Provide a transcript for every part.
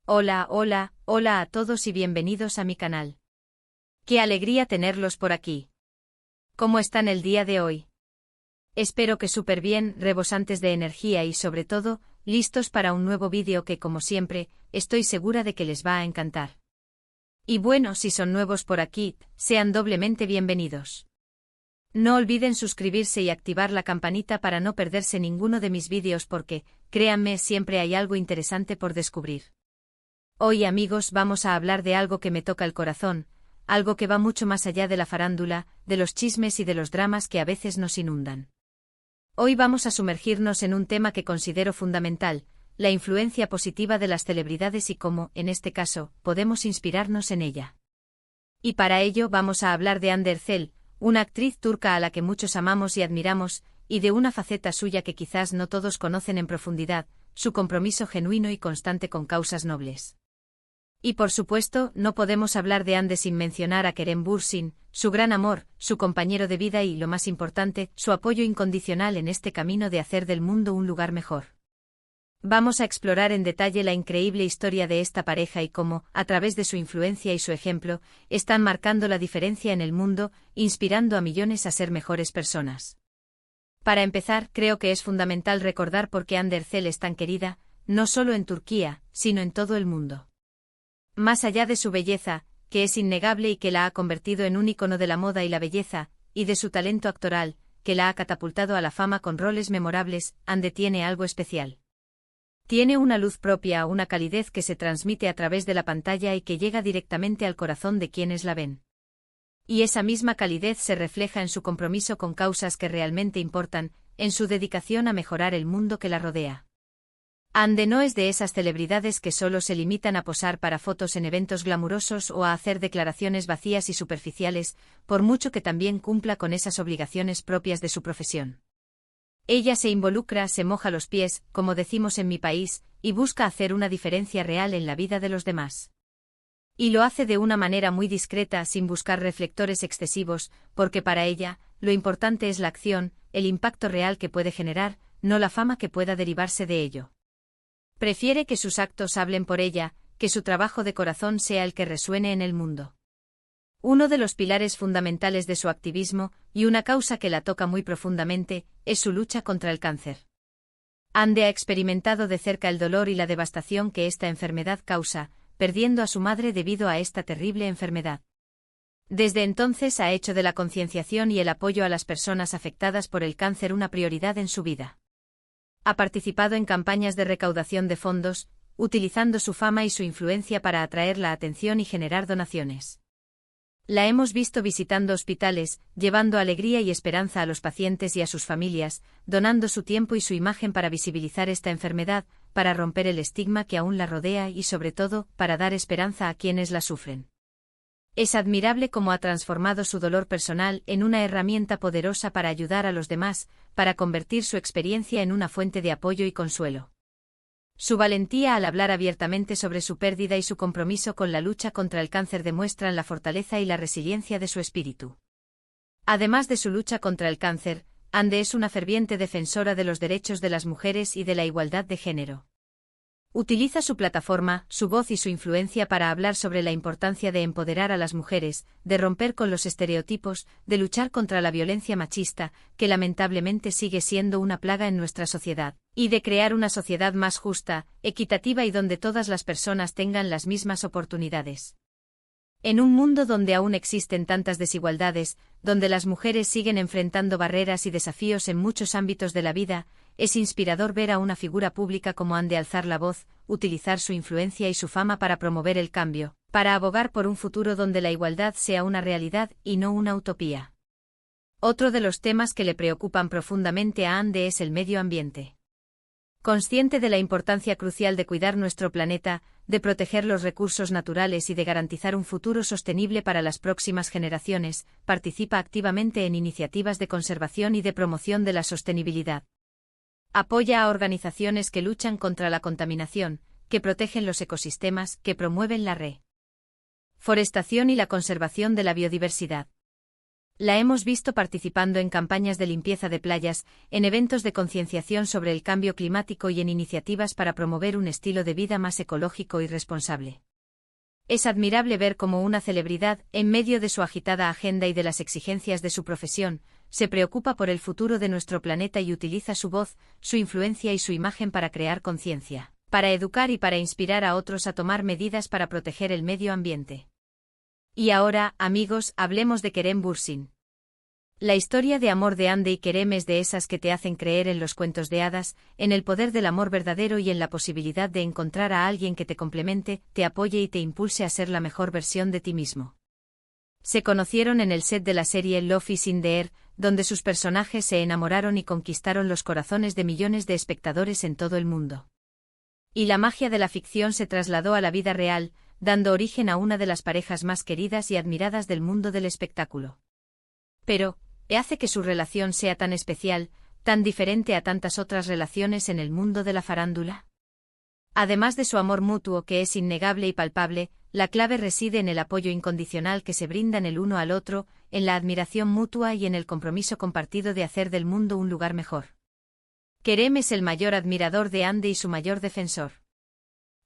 Hola, hola, hola a todos y bienvenidos a mi canal. Qué alegría tenerlos por aquí. ¿Cómo están el día de hoy? Espero que súper bien, rebosantes de energía y sobre todo, listos para un nuevo vídeo que como siempre, estoy segura de que les va a encantar. Y bueno, si son nuevos por aquí, sean doblemente bienvenidos. No olviden suscribirse y activar la campanita para no perderse ninguno de mis vídeos porque, créanme, siempre hay algo interesante por descubrir. Hoy amigos vamos a hablar de algo que me toca el corazón, algo que va mucho más allá de la farándula, de los chismes y de los dramas que a veces nos inundan. Hoy vamos a sumergirnos en un tema que considero fundamental, la influencia positiva de las celebridades y cómo, en este caso, podemos inspirarnos en ella. Y para ello vamos a hablar de Hande Erçel, una actriz turca a la que muchos amamos y admiramos, y de una faceta suya que quizás no todos conocen en profundidad, su compromiso genuino y constante con causas nobles. Y por supuesto, no podemos hablar de Hande sin mencionar a Kerem Bürsin, su gran amor, su compañero de vida y, lo más importante, su apoyo incondicional en este camino de hacer del mundo un lugar mejor. Vamos a explorar en detalle la increíble historia de esta pareja y cómo, a través de su influencia y su ejemplo, están marcando la diferencia en el mundo, inspirando a millones a ser mejores personas. Para empezar, creo que es fundamental recordar por qué Hande Erçel es tan querida, no solo en Turquía, sino en todo el mundo. Más allá de su belleza, que es innegable y que la ha convertido en un ícono de la moda y la belleza, y de su talento actoral, que la ha catapultado a la fama con roles memorables, Hande tiene algo especial. Tiene una luz propia, una calidez que se transmite a través de la pantalla y que llega directamente al corazón de quienes la ven. Y esa misma calidez se refleja en su compromiso con causas que realmente importan, en su dedicación a mejorar el mundo que la rodea. Hande no es de esas celebridades que solo se limitan a posar para fotos en eventos glamurosos o a hacer declaraciones vacías y superficiales, por mucho que también cumpla con esas obligaciones propias de su profesión. Ella se involucra, se moja los pies, como decimos en mi país, y busca hacer una diferencia real en la vida de los demás. Y lo hace de una manera muy discreta, sin buscar reflectores excesivos, porque para ella, lo importante es la acción, el impacto real que puede generar, no la fama que pueda derivarse de ello. Prefiere que sus actos hablen por ella, que su trabajo de corazón sea el que resuene en el mundo. Uno de los pilares fundamentales de su activismo, y una causa que la toca muy profundamente, es su lucha contra el cáncer. Hande ha experimentado de cerca el dolor y la devastación que esta enfermedad causa, perdiendo a su madre debido a esta terrible enfermedad. Desde entonces ha hecho de la concienciación y el apoyo a las personas afectadas por el cáncer una prioridad en su vida. Ha participado en campañas de recaudación de fondos, utilizando su fama y su influencia para atraer la atención y generar donaciones. La hemos visto visitando hospitales, llevando alegría y esperanza a los pacientes y a sus familias, donando su tiempo y su imagen para visibilizar esta enfermedad, para romper el estigma que aún la rodea y sobre todo, para dar esperanza a quienes la sufren. Es admirable cómo ha transformado su dolor personal en una herramienta poderosa para ayudar a los demás, para convertir su experiencia en una fuente de apoyo y consuelo. Su valentía al hablar abiertamente sobre su pérdida y su compromiso con la lucha contra el cáncer demuestran la fortaleza y la resiliencia de su espíritu. Además de su lucha contra el cáncer, Hande es una ferviente defensora de los derechos de las mujeres y de la igualdad de género. Utiliza su plataforma, su voz y su influencia para hablar sobre la importancia de empoderar a las mujeres, de romper con los estereotipos, de luchar contra la violencia machista, que lamentablemente sigue siendo una plaga en nuestra sociedad, y de crear una sociedad más justa, equitativa y donde todas las personas tengan las mismas oportunidades. En un mundo donde aún existen tantas desigualdades, donde las mujeres siguen enfrentando barreras y desafíos en muchos ámbitos de la vida, es inspirador ver a una figura pública como Hande alzar la voz, utilizar su influencia y su fama para promover el cambio, para abogar por un futuro donde la igualdad sea una realidad y no una utopía. Otro de los temas que le preocupan profundamente a Hande es el medio ambiente. Consciente de la importancia crucial de cuidar nuestro planeta, de proteger los recursos naturales y de garantizar un futuro sostenible para las próximas generaciones, participa activamente en iniciativas de conservación y de promoción de la sostenibilidad. Apoya a organizaciones que luchan contra la contaminación, que protegen los ecosistemas, que promueven la reforestación y la conservación de la biodiversidad. La hemos visto participando en campañas de limpieza de playas, en eventos de concienciación sobre el cambio climático y en iniciativas para promover un estilo de vida más ecológico y responsable. Es admirable ver cómo una celebridad, en medio de su agitada agenda y de las exigencias de su profesión, se preocupa por el futuro de nuestro planeta y utiliza su voz, su influencia y su imagen para crear conciencia, para educar y para inspirar a otros a tomar medidas para proteger el medio ambiente. Y ahora, amigos, hablemos de Kerem Bürsin. La historia de amor de Hande y Kerem es de esas que te hacen creer en los cuentos de hadas, en el poder del amor verdadero y en la posibilidad de encontrar a alguien que te complemente, te apoye y te impulse a ser la mejor versión de ti mismo. Se conocieron en el set de la serie Love is in the Air, donde sus personajes se enamoraron y conquistaron los corazones de millones de espectadores en todo el mundo. Y la magia de la ficción se trasladó a la vida real, dando origen a una de las parejas más queridas y admiradas del mundo del espectáculo. Pero, ¿qué hace que su relación sea tan especial, tan diferente a tantas otras relaciones en el mundo de la farándula? Además de su amor mutuo que es innegable y palpable, la clave reside en el apoyo incondicional que se brindan el uno al otro, en la admiración mutua y en el compromiso compartido de hacer del mundo un lugar mejor. Kerem es el mayor admirador de Hande y su mayor defensor.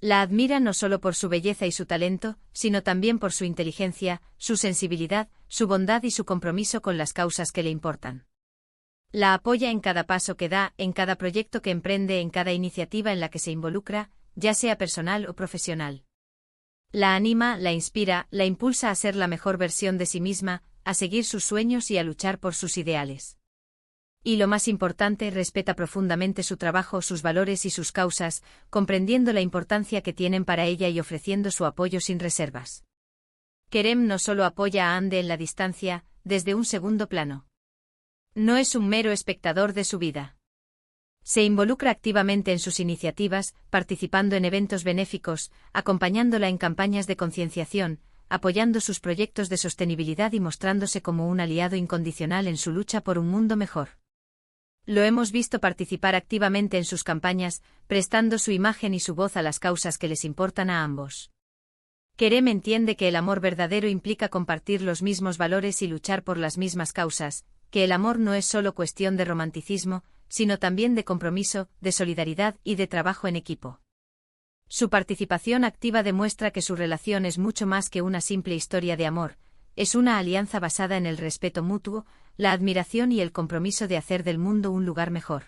La admira no solo por su belleza y su talento, sino también por su inteligencia, su sensibilidad, su bondad y su compromiso con las causas que le importan. La apoya en cada paso que da, en cada proyecto que emprende, en cada iniciativa en la que se involucra, ya sea personal o profesional. La anima, la inspira, la impulsa a ser la mejor versión de sí misma, a seguir sus sueños y a luchar por sus ideales. Y lo más importante, respeta profundamente su trabajo, sus valores y sus causas, comprendiendo la importancia que tienen para ella y ofreciendo su apoyo sin reservas. Kerem no solo apoya a Hande en la distancia, desde un segundo plano. No es un mero espectador de su vida. Se involucra activamente en sus iniciativas, participando en eventos benéficos, acompañándola en campañas de concienciación, apoyando sus proyectos de sostenibilidad y mostrándose como un aliado incondicional en su lucha por un mundo mejor. Lo hemos visto participar activamente en sus campañas, prestando su imagen y su voz a las causas que les importan a ambos. Kerem entiende que el amor verdadero implica compartir los mismos valores y luchar por las mismas causas, que el amor no es solo cuestión de romanticismo, sino también de compromiso, de solidaridad y de trabajo en equipo. Su participación activa demuestra que su relación es mucho más que una simple historia de amor, es una alianza basada en el respeto mutuo, la admiración y el compromiso de hacer del mundo un lugar mejor.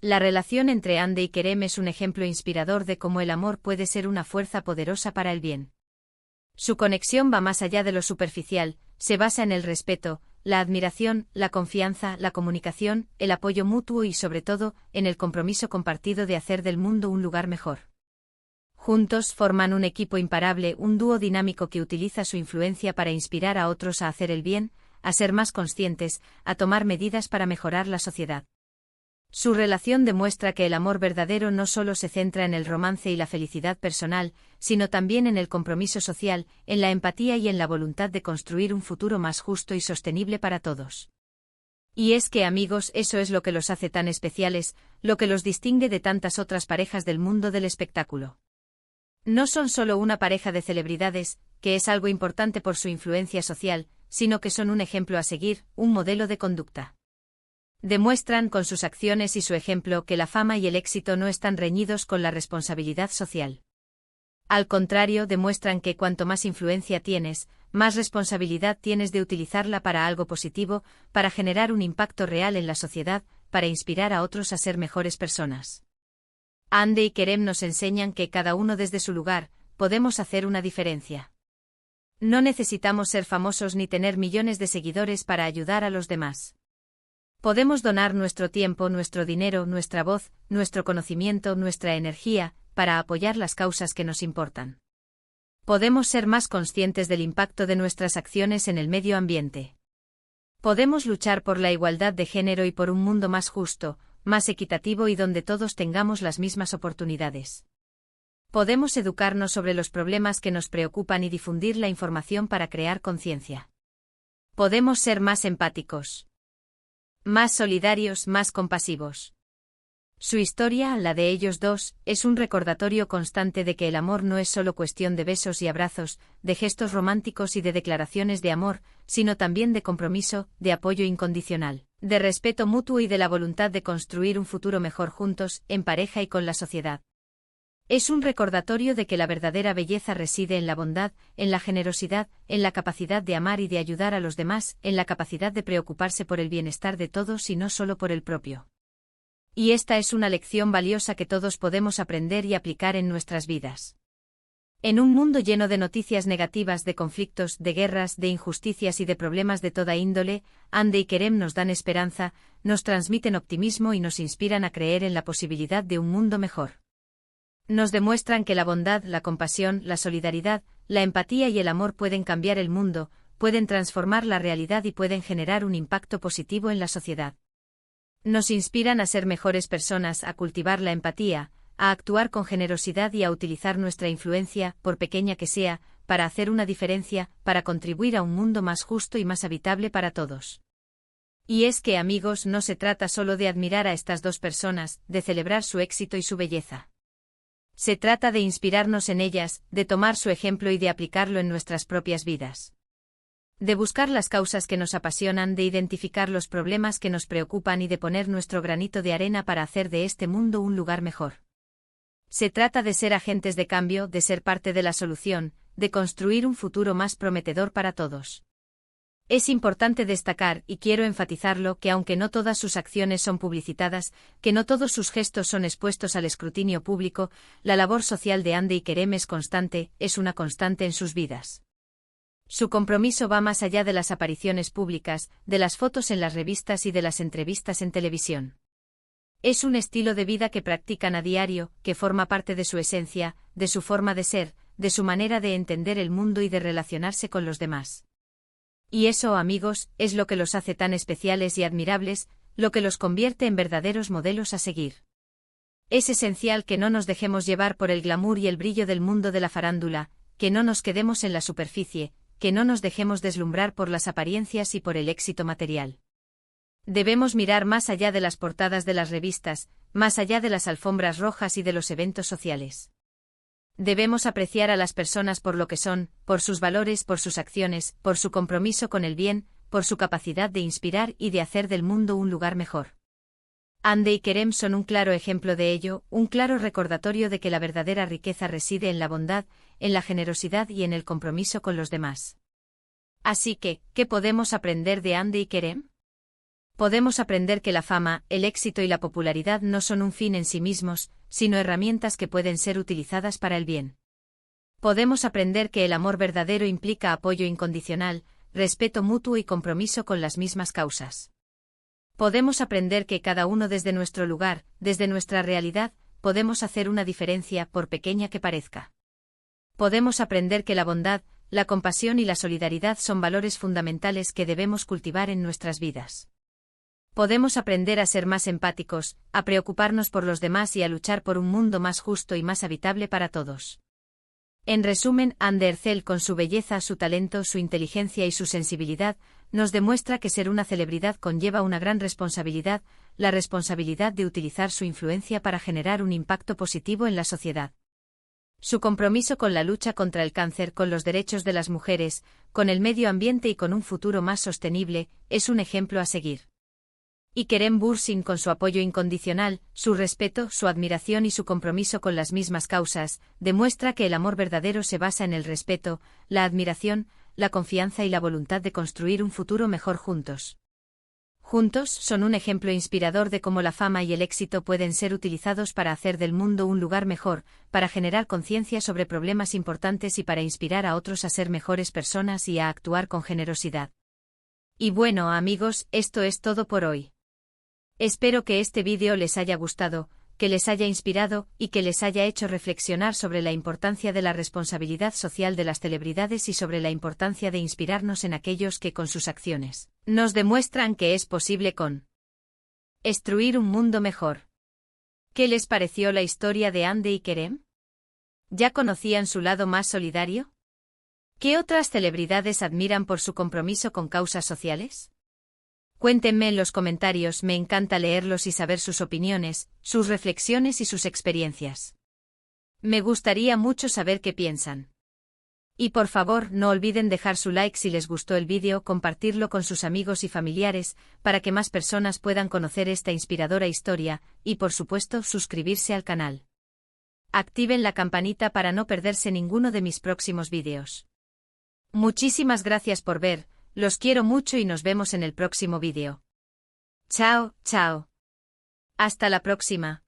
La relación entre Hande y Kerem es un ejemplo inspirador de cómo el amor puede ser una fuerza poderosa para el bien. Su conexión va más allá de lo superficial, se basa en el respeto, la admiración, la confianza, la comunicación, el apoyo mutuo y sobre todo, en el compromiso compartido de hacer del mundo un lugar mejor. Juntos forman un equipo imparable, un dúo dinámico que utiliza su influencia para inspirar a otros a hacer el bien, a ser más conscientes, a tomar medidas para mejorar la sociedad. Su relación demuestra que el amor verdadero no solo se centra en el romance y la felicidad personal, sino también en el compromiso social, en la empatía y en la voluntad de construir un futuro más justo y sostenible para todos. Y es que, amigos, eso es lo que los hace tan especiales, lo que los distingue de tantas otras parejas del mundo del espectáculo. No son solo una pareja de celebridades, que es algo importante por su influencia social, sino que son un ejemplo a seguir, un modelo de conducta. Demuestran con sus acciones y su ejemplo que la fama y el éxito no están reñidos con la responsabilidad social. Al contrario, demuestran que cuanto más influencia tienes, más responsabilidad tienes de utilizarla para algo positivo, para generar un impacto real en la sociedad, para inspirar a otros a ser mejores personas. Hande y Kerem nos enseñan que cada uno desde su lugar, podemos hacer una diferencia. No necesitamos ser famosos ni tener millones de seguidores para ayudar a los demás. Podemos donar nuestro tiempo, nuestro dinero, nuestra voz, nuestro conocimiento, nuestra energía, para apoyar las causas que nos importan. Podemos ser más conscientes del impacto de nuestras acciones en el medio ambiente. Podemos luchar por la igualdad de género y por un mundo más justo, más equitativo y donde todos tengamos las mismas oportunidades. Podemos educarnos sobre los problemas que nos preocupan y difundir la información para crear conciencia. Podemos ser más empáticos, más solidarios, más compasivos. Su historia, la de ellos dos, es un recordatorio constante de que el amor no es solo cuestión de besos y abrazos, de gestos románticos y de declaraciones de amor, sino también de compromiso, de apoyo incondicional, de respeto mutuo y de la voluntad de construir un futuro mejor juntos, en pareja y con la sociedad. Es un recordatorio de que la verdadera belleza reside en la bondad, en la generosidad, en la capacidad de amar y de ayudar a los demás, en la capacidad de preocuparse por el bienestar de todos y no solo por el propio. Y esta es una lección valiosa que todos podemos aprender y aplicar en nuestras vidas. En un mundo lleno de noticias negativas, de conflictos, de guerras, de injusticias y de problemas de toda índole, Hande y Kerem nos dan esperanza, nos transmiten optimismo y nos inspiran a creer en la posibilidad de un mundo mejor. Nos demuestran que la bondad, la compasión, la solidaridad, la empatía y el amor pueden cambiar el mundo, pueden transformar la realidad y pueden generar un impacto positivo en la sociedad. Nos inspiran a ser mejores personas, a cultivar la empatía, a actuar con generosidad y a utilizar nuestra influencia, por pequeña que sea, para hacer una diferencia, para contribuir a un mundo más justo y más habitable para todos. Y es que, amigos, no se trata solo de admirar a estas dos personas, de celebrar su éxito y su belleza. Se trata de inspirarnos en ellas, de tomar su ejemplo y de aplicarlo en nuestras propias vidas. De buscar las causas que nos apasionan, de identificar los problemas que nos preocupan y de poner nuestro granito de arena para hacer de este mundo un lugar mejor. Se trata de ser agentes de cambio, de ser parte de la solución, de construir un futuro más prometedor para todos. Es importante destacar, y quiero enfatizarlo, que aunque no todas sus acciones son publicitadas, que no todos sus gestos son expuestos al escrutinio público, la labor social de Hande y Kerem es constante, es una constante en sus vidas. Su compromiso va más allá de las apariciones públicas, de las fotos en las revistas y de las entrevistas en televisión. Es un estilo de vida que practican a diario, que forma parte de su esencia, de su forma de ser, de su manera de entender el mundo y de relacionarse con los demás. Y eso, amigos, es lo que los hace tan especiales y admirables, lo que los convierte en verdaderos modelos a seguir. Es esencial que no nos dejemos llevar por el glamour y el brillo del mundo de la farándula, que no nos quedemos en la superficie, que no nos dejemos deslumbrar por las apariencias y por el éxito material. Debemos mirar más allá de las portadas de las revistas, más allá de las alfombras rojas y de los eventos sociales. Debemos apreciar a las personas por lo que son, por sus valores, por sus acciones, por su compromiso con el bien, por su capacidad de inspirar y de hacer del mundo un lugar mejor. Hande y Kerem son un claro ejemplo de ello, un claro recordatorio de que la verdadera riqueza reside en la bondad, en la generosidad y en el compromiso con los demás. Así que, ¿qué podemos aprender de Hande y Kerem? Podemos aprender que la fama, el éxito y la popularidad no son un fin en sí mismos, sino herramientas que pueden ser utilizadas para el bien. Podemos aprender que el amor verdadero implica apoyo incondicional, respeto mutuo y compromiso con las mismas causas. Podemos aprender que cada uno desde nuestro lugar, desde nuestra realidad, podemos hacer una diferencia, por pequeña que parezca. Podemos aprender que la bondad, la compasión y la solidaridad son valores fundamentales que debemos cultivar en nuestras vidas. Podemos aprender a ser más empáticos, a preocuparnos por los demás y a luchar por un mundo más justo y más habitable para todos. En resumen, Hande Erçel, con su belleza, su talento, su inteligencia y su sensibilidad, nos demuestra que ser una celebridad conlleva una gran responsabilidad, la responsabilidad de utilizar su influencia para generar un impacto positivo en la sociedad. Su compromiso con la lucha contra el cáncer, con los derechos de las mujeres, con el medio ambiente y con un futuro más sostenible, es un ejemplo a seguir. Y Kerem Bürsin, con su apoyo incondicional, su respeto, su admiración y su compromiso con las mismas causas, demuestra que el amor verdadero se basa en el respeto, la admiración, la confianza y la voluntad de construir un futuro mejor juntos. Juntos, son un ejemplo inspirador de cómo la fama y el éxito pueden ser utilizados para hacer del mundo un lugar mejor, para generar conciencia sobre problemas importantes y para inspirar a otros a ser mejores personas y a actuar con generosidad. Y bueno, amigos, esto es todo por hoy. Espero que este vídeo les haya gustado, que les haya inspirado y que les haya hecho reflexionar sobre la importancia de la responsabilidad social de las celebridades y sobre la importancia de inspirarnos en aquellos que con sus acciones nos demuestran que es posible construir un mundo mejor. ¿Qué les pareció la historia de Hande y Kerem? ¿Ya conocían su lado más solidario? ¿Qué otras celebridades admiran por su compromiso con causas sociales? Cuéntenme en los comentarios, me encanta leerlos y saber sus opiniones, sus reflexiones y sus experiencias. Me gustaría mucho saber qué piensan. Y por favor, no olviden dejar su like si les gustó el vídeo, compartirlo con sus amigos y familiares, para que más personas puedan conocer esta inspiradora historia, y por supuesto, suscribirse al canal. Activen la campanita para no perderse ninguno de mis próximos vídeos. Muchísimas gracias por ver, los quiero mucho y nos vemos en el próximo vídeo. Chao, chao. Hasta la próxima.